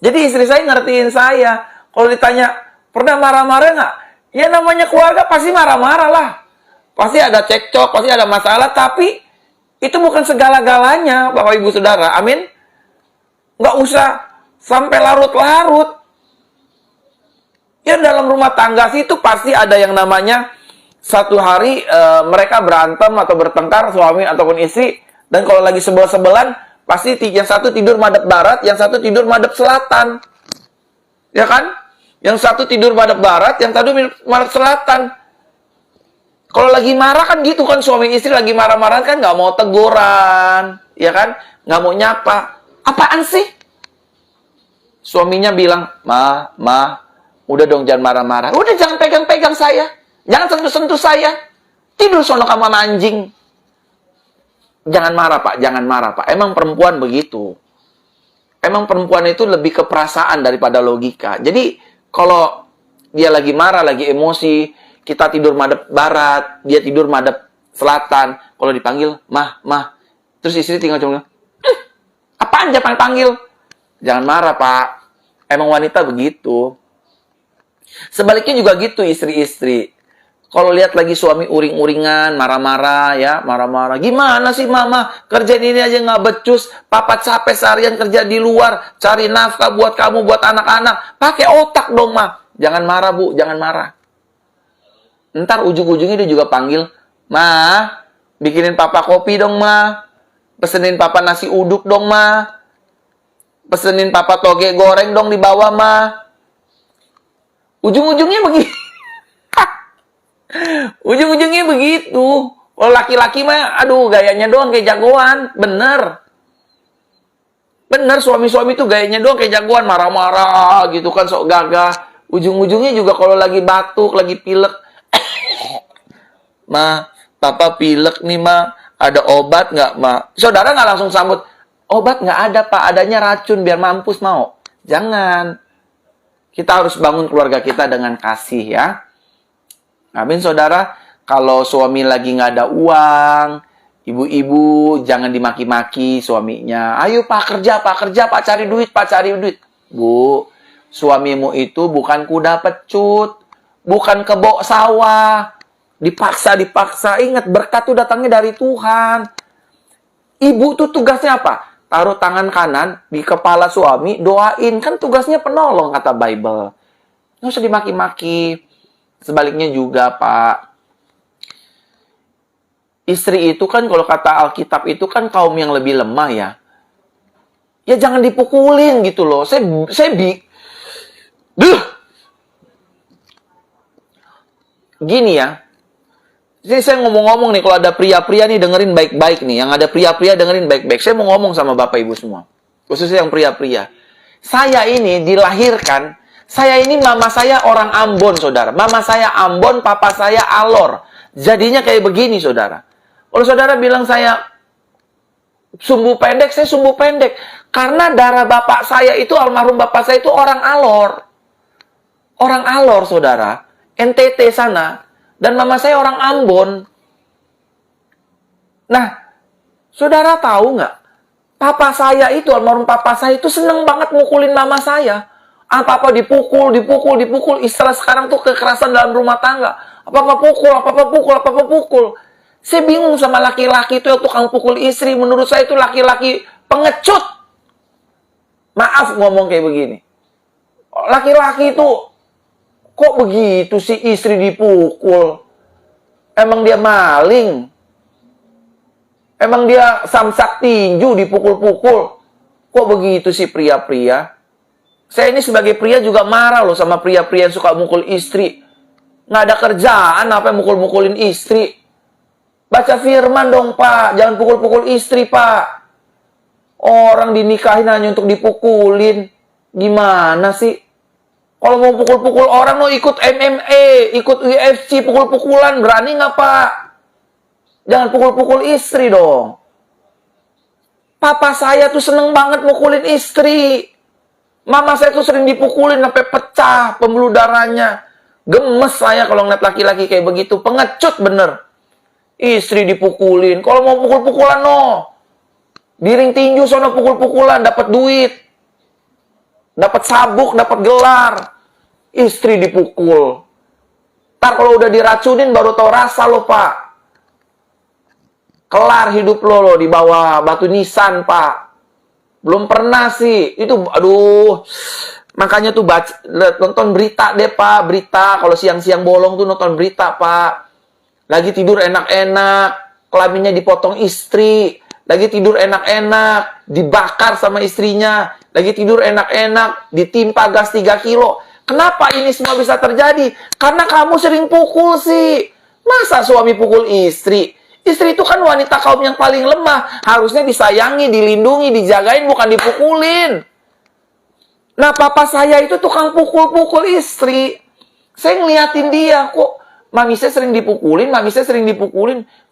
Jadi istri saya ngertiin saya. Kalau ditanya, pernah marah-marah nggak? Ya namanya keluarga pasti marah-marah lah. Pasti ada cekcok, pasti ada masalah, tapi itu bukan segala-galanya, Bapak Ibu Saudara. Amin. Nggak usah sampai larut-larut. Ya dalam rumah tangga sih itu pasti ada yang namanya satu hari mereka berantem atau bertengkar, suami ataupun istri. Dan kalau lagi sebel-sebelan, pasti yang satu tidur madep barat, yang satu tidur madep selatan. Ya kan? Yang satu tidur madep barat, yang satu madep selatan. Kalau lagi marah kan gitu kan, suami istri lagi marah-marah kan nggak mau teguran, ya kan? Nggak mau nyapa. Apaan sih? Suaminya bilang, Ma, udah dong jangan marah-marah. Udah jangan pegang-pegang saya. Jangan sentuh-sentuh saya. Tidur sono sama anjing. Jangan marah, Pak. Jangan marah, Pak. Emang perempuan begitu. Emang perempuan itu lebih ke perasaan daripada logika. Jadi, kalau dia lagi marah, lagi emosi, kita tidur madep barat, dia tidur madep selatan. Kalau dipanggil, mah. Terus istri tinggal cuma, apaan jangan panggil? Jangan marah, Pak. Emang wanita begitu. Sebaliknya juga gitu istri-istri. Kalau lihat lagi suami uring-uringan, marah-marah ya, marah-marah. Gimana sih mama? Kerjaan ini aja nggak becus. Papa capek seharian kerja di luar. Cari nafkah buat kamu, buat anak-anak. Pakai otak dong, Ma. Jangan marah, Bu. Jangan marah. Ntar ujung-ujungnya dia juga panggil, Ma, bikinin papa kopi dong, Ma. Pesenin papa nasi uduk dong, Ma. Pesenin papa toge goreng dong di bawah, Ma. Ujung-ujungnya begitu. Ujung-ujungnya begitu. Kalau laki-laki mah, aduh gayanya doang kayak jagoan. Bener. Bener, suami-suami tuh gayanya doang kayak jagoan, marah-marah gitu kan, sok gagah. Ujung-ujungnya juga kalau lagi batuk, lagi pilek. Ma, papa pilek nih, ma. Ada obat nggak, ma? Saudara nggak langsung sambut, obat nggak ada, pak. Adanya racun, biar mampus, mau. Jangan. Kita harus bangun keluarga kita dengan kasih, ya. Amin, saudara. Kalau suami lagi nggak ada uang, ibu-ibu jangan dimaki-maki suaminya. Ayo pak kerja, pak cari duit, pak cari duit. Bu, suamimu itu bukan kuda pecut, bukan kebo sawah. Dipaksa. Ingat, berkat itu datangnya dari Tuhan. Ibu tuh tugasnya apa? Taruh tangan kanan di kepala suami, doain. Kan tugasnya penolong, kata Bible. Nggak usah dimaki-maki. Sebaliknya juga, Pak. Istri itu kan, kalau kata Alkitab itu kan kaum yang lebih lemah, ya. Ya jangan dipukulin gitu loh. Gini ya. Jadi saya ngomong-ngomong nih, kalau ada pria-pria nih dengerin baik-baik nih. Yang ada pria-pria dengerin baik-baik. Saya mau ngomong sama Bapak Ibu semua. Khususnya yang pria-pria. Saya ini dilahirkan, saya ini mama saya orang Ambon, saudara. Mama saya Ambon, papa saya Alor. Jadinya kayak begini, saudara. Kalau saudara bilang saya sumbu pendek, saya sumbu pendek. Karena darah bapak saya itu, almarhum bapak saya itu orang Alor. Orang Alor, saudara. NTT sana. Dan mama saya orang Ambon. Nah, saudara tahu nggak? Papa saya itu, almarhum papa saya itu seneng banget mukulin mama saya. Apa-apa dipukul. Istilah sekarang tuh kekerasan dalam rumah tangga. Apa-apa pukul. Saya bingung sama laki-laki itu yang tukang pukul istri. Menurut saya itu laki-laki pengecut. Maaf ngomong kayak begini. Laki-laki itu kok begitu sih istri dipukul? Emang dia maling? Emang dia samsak tinju dipukul-pukul? Kok begitu sih pria-pria? Saya ini sebagai pria juga marah loh sama pria-pria yang suka mukul istri. Nggak ada kerjaan, apa yang mukul-mukulin istri? Baca firman dong, Pak. Jangan pukul-pukul istri, Pak. Orang dinikahin hanya untuk dipukulin. Gimana sih? Kalau mau pukul-pukul orang, mau ikut MMA, ikut UFC, pukul-pukulan. Berani nggak, Pak? Jangan pukul-pukul istri dong. Papa saya tuh seneng banget mukulin istri. Mama saya tuh sering dipukulin sampai pecah pembuluh darahnya. Gemes saya kalau ngeliat laki-laki kayak begitu. Pengecut bener. Istri dipukulin. Kalau mau pukul-pukulan, no. Di ring tinju sono pukul-pukulan, dapat duit. Dapat sabuk, dapat gelar. Istri dipukul. Ntar kalau udah diracunin baru tahu rasa lo, Pak. Kelar hidup lo di bawah batu nisan, Pak. Belum pernah sih. Itu, aduh. Makanya tuh nonton berita deh, Pak. Berita. Kalau siang-siang bolong tuh nonton berita, Pak. Lagi tidur enak-enak. Kelaminnya dipotong istri. Lagi tidur enak-enak. Dibakar sama istrinya. Lagi tidur enak-enak. Ditimpa gas 3 kilo. Kenapa ini semua bisa terjadi? Karena kamu sering pukul sih. Masa suami pukul istri? Istri itu kan wanita kaum yang paling lemah. Harusnya disayangi, dilindungi, dijagain, bukan dipukulin. Nah, papa saya itu tukang pukul-pukul istri. Saya ngeliatin dia, kok mami saya sering dipukulin,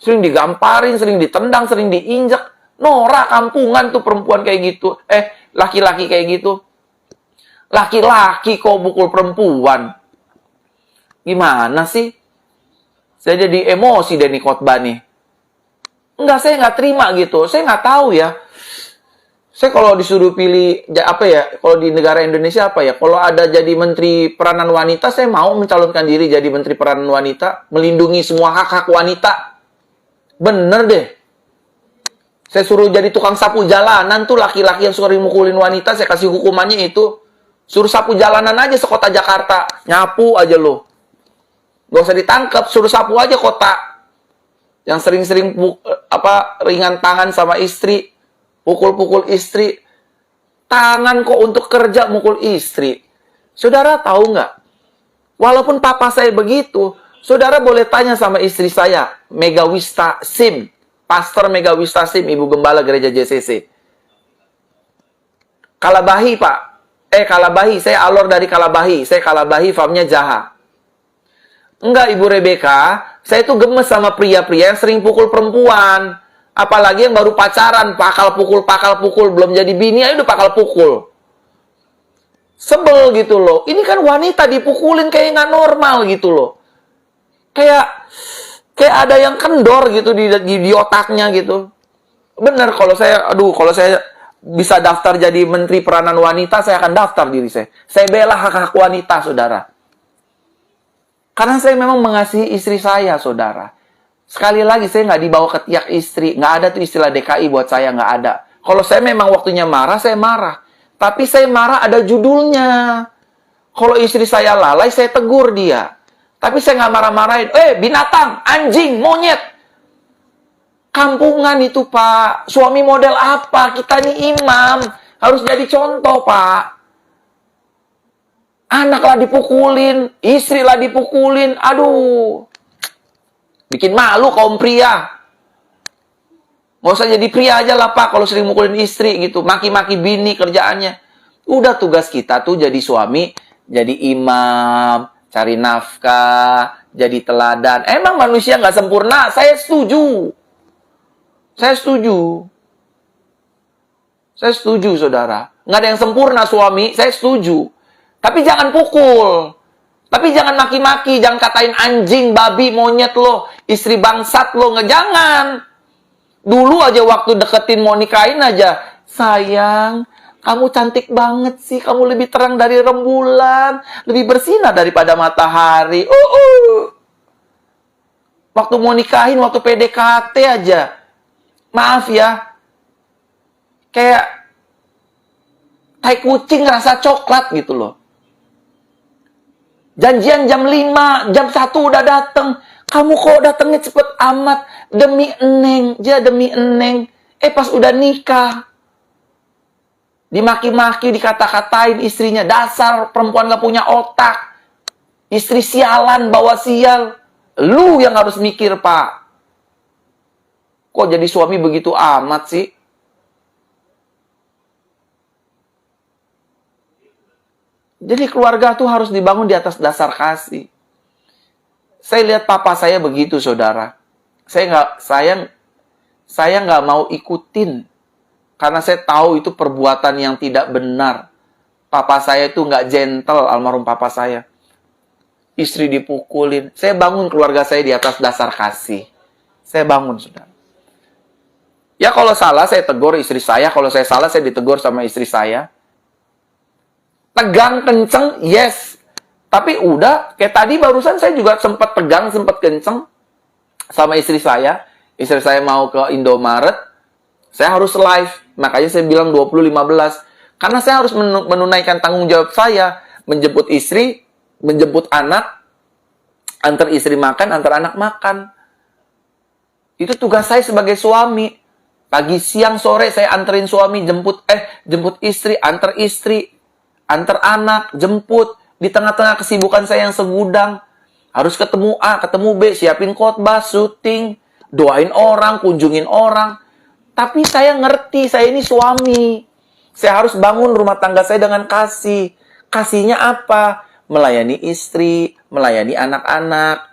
sering digamparin, sering ditendang, sering diinjak. Norak kampungan tuh perempuan kayak gitu. Laki-laki kayak gitu. Laki-laki kok pukul perempuan. Gimana sih? Saya jadi emosi deh nih khotbah nih. Enggak, saya nggak terima gitu. Saya nggak tahu ya. Saya kalau disuruh pilih, apa ya, kalau di negara Indonesia apa ya, kalau ada jadi menteri peranan wanita, saya mau mencalonkan diri jadi menteri peranan wanita, melindungi semua hak-hak wanita. Bener deh. Saya suruh jadi tukang sapu jalanan tuh laki-laki yang suka mukulin wanita, saya kasih hukumannya itu. Suruh sapu jalanan aja sekota Jakarta. Nyapu aja lo. Gak usah ditangkap, suruh sapu aja kota. Yang sering-sering ringan tangan sama istri. Pukul-pukul istri. Tangan kok untuk kerja mukul istri. Saudara tahu nggak? Walaupun papa saya begitu, saudara boleh tanya sama istri saya, Megawista Sim. Pastor Megawista Sim, Ibu Gembala Gereja JCC. Kalabahi, Pak. Kalabahi. Saya alor dari Kalabahi. Saya Kalabahi, farmnya Jaha. Enggak, Ibu Rebecca. Saya tuh gemes sama pria-pria yang sering pukul perempuan. Apalagi yang baru pacaran. Pakal pukul. Belum jadi bini, aja udah pakal pukul. Sebel gitu loh. Ini kan wanita dipukulin kayak nggak normal gitu loh. Kayak ada yang kendor gitu di otaknya gitu. Bener, kalau saya bisa daftar jadi Menteri Peranan Wanita, saya akan daftar diri saya. Saya bela hak-hak wanita, saudara. Karena saya memang mengasihi istri saya, saudara. Sekali lagi, saya nggak dibawa ke tiak istri. Nggak ada tuh istilah DKI buat saya, nggak ada. Kalau saya memang waktunya marah, saya marah. Tapi saya marah ada judulnya. Kalau istri saya lalai, saya tegur dia. Tapi saya nggak marah-marahin. Binatang, anjing, monyet. Kampungan itu, Pak. Suami model apa? Kita nih imam. Harus jadi contoh, Pak. Anaklah dipukulin. Istri lah dipukulin. Aduh. Bikin malu kaum pria. Nggak usah jadi pria aja lah, Pak, kalau sering mukulin istri gitu. Maki-maki bini kerjaannya. Udah tugas kita tuh jadi suami, jadi imam, cari nafkah, jadi teladan. Emang manusia nggak sempurna? Saya setuju. Saya setuju. Saya setuju, saudara. Nggak ada yang sempurna suami, saya setuju. Tapi jangan pukul. Tapi jangan maki-maki, jangan katain anjing, babi, monyet lo, istri bangsat lo. Nggak, jangan. Dulu aja waktu deketin mau nikahin aja. Sayang, kamu cantik banget sih. Kamu lebih terang dari rembulan. Lebih bersinar daripada matahari. Waktu mau nikahin, waktu PDKT aja. Maaf ya. Kayak tai kucing rasa coklat gitu loh. Janjian jam 5, jam 1 udah dateng. Kamu kok datangnya cepet amat? Demi eneng, demi eneng. Pas udah nikah. Dimaki-maki, dikata-katain istrinya. Dasar perempuan gak punya otak. Istri sialan, bawa sial. Lu yang harus mikir, Pak. Kok jadi suami begitu amat sih? Jadi keluarga tuh harus dibangun di atas dasar kasih. Saya lihat papa saya begitu, saudara. Saya nggak mau ikutin karena saya tahu itu perbuatan yang tidak benar. Papa saya itu nggak gentle, almarhum papa saya. Istri dipukulin. Saya bangun keluarga saya di atas dasar kasih. Saya bangun, saudara. Ya kalau salah saya tegur istri saya, kalau saya salah saya ditegur sama istri saya. Tegang kenceng, yes. Tapi udah, kayak tadi barusan saya juga sempat tegang, sempat kenceng sama istri saya. Istri saya mau ke Indomaret, saya harus live. Makanya saya bilang 20-15. Karena saya harus menunaikan tanggung jawab saya. Menjemput istri, menjemput anak, antar istri makan, antar anak makan. Itu tugas saya sebagai suami. Pagi, siang, sore saya anterin suami, jemput istri, antar anak, jemput. Di tengah-tengah kesibukan saya yang segudang. Harus ketemu A, ketemu B, siapin khotbah, syuting, doain orang, kunjungin orang. Tapi saya ngerti, saya ini suami. Saya harus bangun rumah tangga saya dengan kasih. Kasihnya apa? Melayani istri, melayani anak-anak.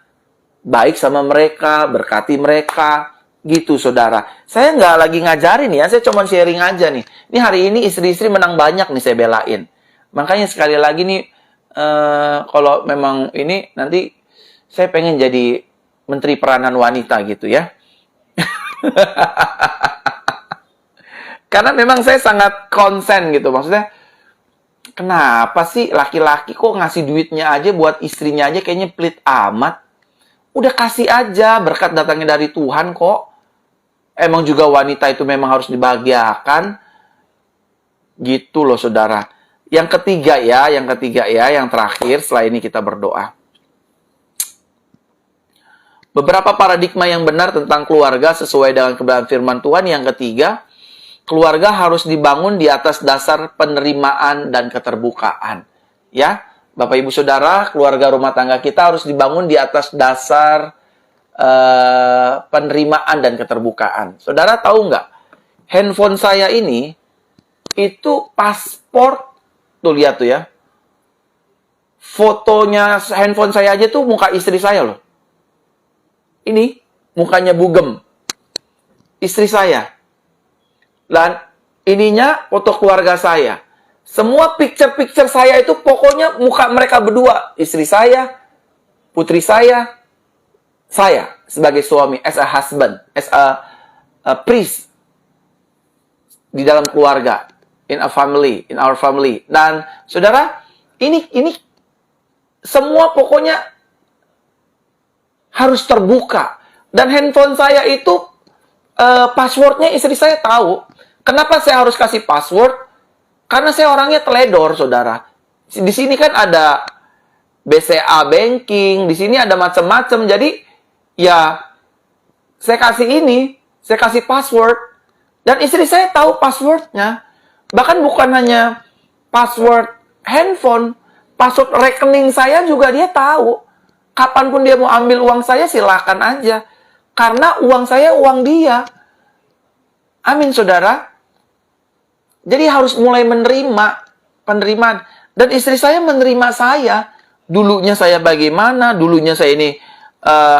Baik sama mereka, berkati mereka. Gitu, saudara. Saya nggak lagi ngajarin ya, saya cuma sharing aja nih. Ini hari ini istri-istri menang banyak nih saya belain. Makanya sekali lagi nih, kalau memang ini nanti saya pengen jadi Menteri Peranan Wanita gitu ya. Karena memang saya sangat konsen gitu. Maksudnya, kenapa sih laki-laki kok ngasih duitnya aja buat istrinya aja kayaknya pelit amat. Udah kasih aja, berkat datangnya dari Tuhan kok. Emang juga wanita itu memang harus dibahagiakan. Gitu loh, saudara. Yang ketiga ya, yang terakhir setelah ini kita berdoa. Beberapa paradigma yang benar tentang keluarga sesuai dengan kebenaran firman Tuhan. Yang ketiga, keluarga harus dibangun di atas dasar penerimaan dan keterbukaan. Ya, Bapak Ibu Saudara, keluarga rumah tangga kita harus dibangun di atas dasar penerimaan dan keterbukaan. Saudara tahu nggak? Handphone saya ini itu paspor, tuh lihat tuh ya. Fotonya handphone saya aja tuh muka istri saya loh. Ini mukanya Bugem, istri saya. Dan ininya foto keluarga saya. Semua picture-picture saya itu pokoknya muka mereka berdua. Istri saya, putri saya sebagai suami, as a husband, as a priest di dalam keluarga, in our family. Dan saudara, ini semua pokoknya harus terbuka. Dan handphone saya itu passwordnya istri saya tahu. Kenapa saya harus kasih password? Karena saya orangnya teledor, saudara. Di sini kan ada BCA banking, di sini ada macam-macam. Jadi, ya, saya kasih password. Dan istri saya tahu passwordnya. Bahkan bukan hanya password handphone, password rekening saya juga dia tahu. Kapanpun dia mau ambil uang saya, silakan aja. Karena uang saya, uang dia. Amin, saudara. Jadi harus mulai menerima penerimaan. Dan istri saya menerima saya. Dulunya saya bagaimana? Dulunya saya ini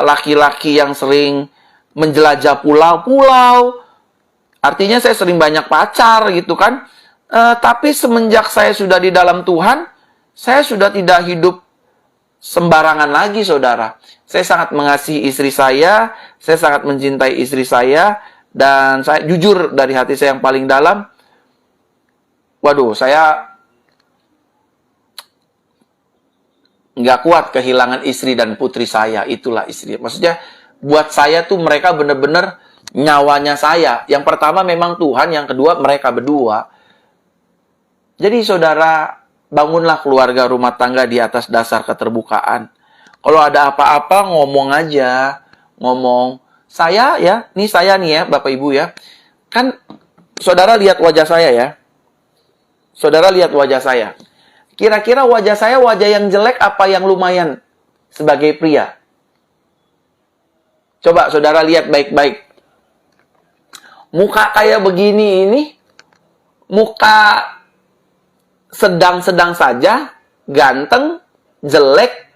laki-laki yang sering menjelajah pulau-pulau. Artinya saya sering banyak pacar gitu kan. Tapi semenjak saya sudah di dalam Tuhan, saya sudah tidak hidup sembarangan lagi, saudara. Saya sangat mengasihi istri saya sangat mencintai istri saya, dan saya jujur dari hati saya yang paling dalam, waduh, saya nggak kuat kehilangan istri dan putri saya. Itulah istri. Maksudnya, buat saya tuh mereka benar-benar nyawanya saya. Yang pertama memang Tuhan, yang kedua mereka berdua. Jadi saudara, bangunlah keluarga rumah tangga di atas dasar keterbukaan. Kalau ada apa-apa, ngomong aja. Ngomong. Saya ya, Bapak Ibu ya. Kan saudara lihat wajah saya ya. Saudara lihat wajah saya. Kira-kira wajah saya wajah yang jelek apa yang lumayan sebagai pria? Coba saudara lihat baik-baik. Muka kayak begini ini, muka sedang-sedang saja, ganteng, jelek,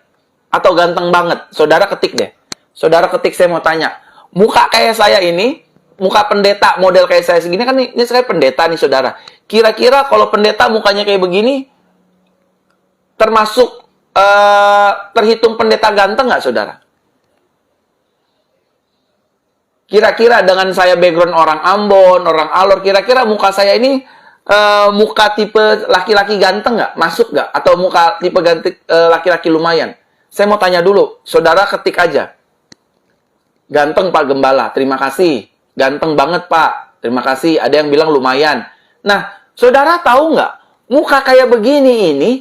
atau ganteng banget? Saudara ketik deh. Saudara ketik, saya mau tanya. Muka kayak saya ini, muka pendeta model kayak saya segini, kan ini saya pendeta nih saudara. Kira-kira kalau pendeta mukanya kayak begini, termasuk terhitung pendeta ganteng nggak saudara? Kira-kira dengan saya background orang Ambon, orang Alor, kira-kira muka saya ini muka tipe laki-laki ganteng nggak? Masuk nggak? Atau muka tipe laki-laki lumayan? Saya mau tanya dulu, saudara ketik aja. Ganteng Pak Gembala, terima kasih. Ganteng banget Pak, terima kasih. Ada yang bilang lumayan. Nah, saudara tahu nggak? Muka kayak begini ini,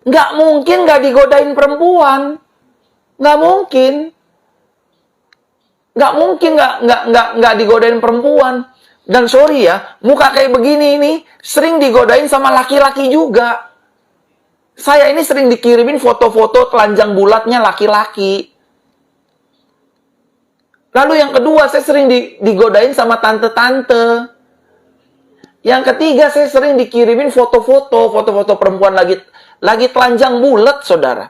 nggak mungkin nggak digodain perempuan. Nggak mungkin. Nggak mungkin nggak digodain perempuan. Dan sorry ya, muka kayak begini ini sering digodain sama laki-laki juga. Saya ini sering dikirimin foto-foto telanjang bulatnya laki-laki. Lalu yang kedua, saya sering digodain sama tante-tante. Yang ketiga, saya sering dikirimin foto-foto perempuan lagi telanjang bulat, saudara.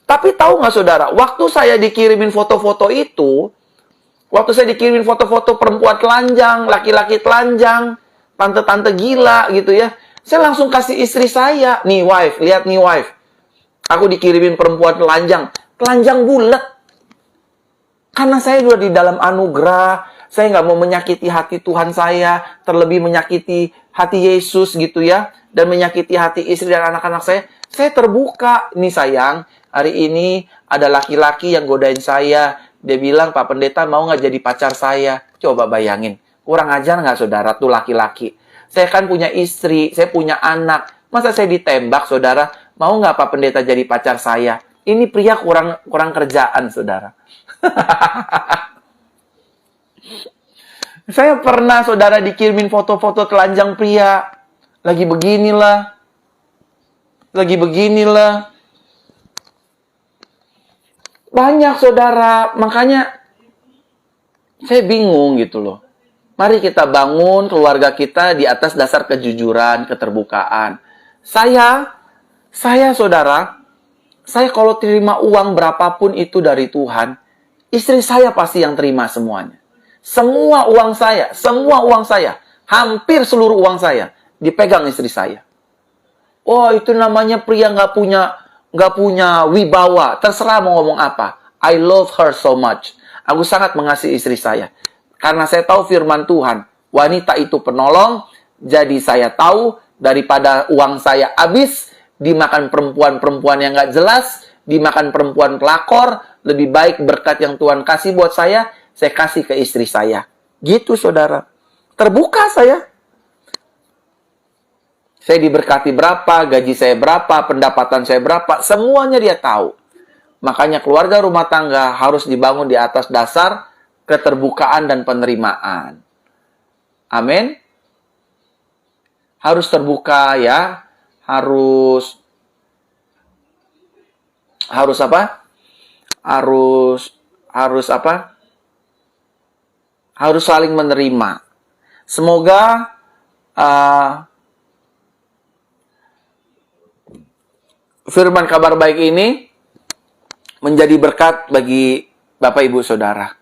Tapi tahu nggak saudara, waktu saya dikirimin foto-foto itu, waktu saya dikirimin foto-foto perempuan telanjang, laki-laki telanjang, tante-tante gila gitu ya, saya langsung kasih istri saya, nih wife, lihat nih wife. Aku dikirimin perempuan telanjang bulat. Karena saya juga di dalam anugerah, saya nggak mau menyakiti hati Tuhan saya, terlebih menyakiti hati Yesus gitu ya, dan menyakiti hati istri dan anak-anak saya. Saya terbuka, nih sayang, hari ini ada laki-laki yang godain saya. Dia bilang, Pak Pendeta mau nggak jadi pacar saya? Coba bayangin, kurang ajar nggak saudara tuh laki-laki? Saya kan punya istri, saya punya anak. Masa saya ditembak, saudara? Mau nggak Pak Pendeta jadi pacar saya? Ini pria kurang kerjaan, saudara. Saya pernah, saudara, dikirimin foto-foto telanjang pria. Lagi beginilah. Banyak, saudara. Makanya, saya bingung gitu loh. Mari kita bangun keluarga kita di atas dasar kejujuran, keterbukaan. Saya saudara, saya kalau terima uang berapapun itu dari Tuhan, istri saya pasti yang terima semuanya. Semua uang saya, hampir seluruh uang saya dipegang istri saya. Oh, itu namanya pria nggak punya wibawa. Terserah mau ngomong apa. I love her so much. Aku sangat mengasihi istri saya. Karena saya tahu firman Tuhan, wanita itu penolong, jadi saya tahu daripada uang saya habis, dimakan perempuan-perempuan yang nggak jelas, dimakan perempuan pelakor, lebih baik berkat yang Tuhan kasih buat saya kasih ke istri saya. Gitu, saudara. Terbuka saya. Saya diberkati berapa, gaji saya berapa, pendapatan saya berapa, semuanya dia tahu. Makanya keluarga rumah tangga harus dibangun di atas dasar keterbukaan dan penerimaan. Amin. Harus terbuka ya. Harus apa? Harus apa? Harus saling menerima. Semoga firman kabar baik ini menjadi berkat bagi Bapak Ibu Saudara.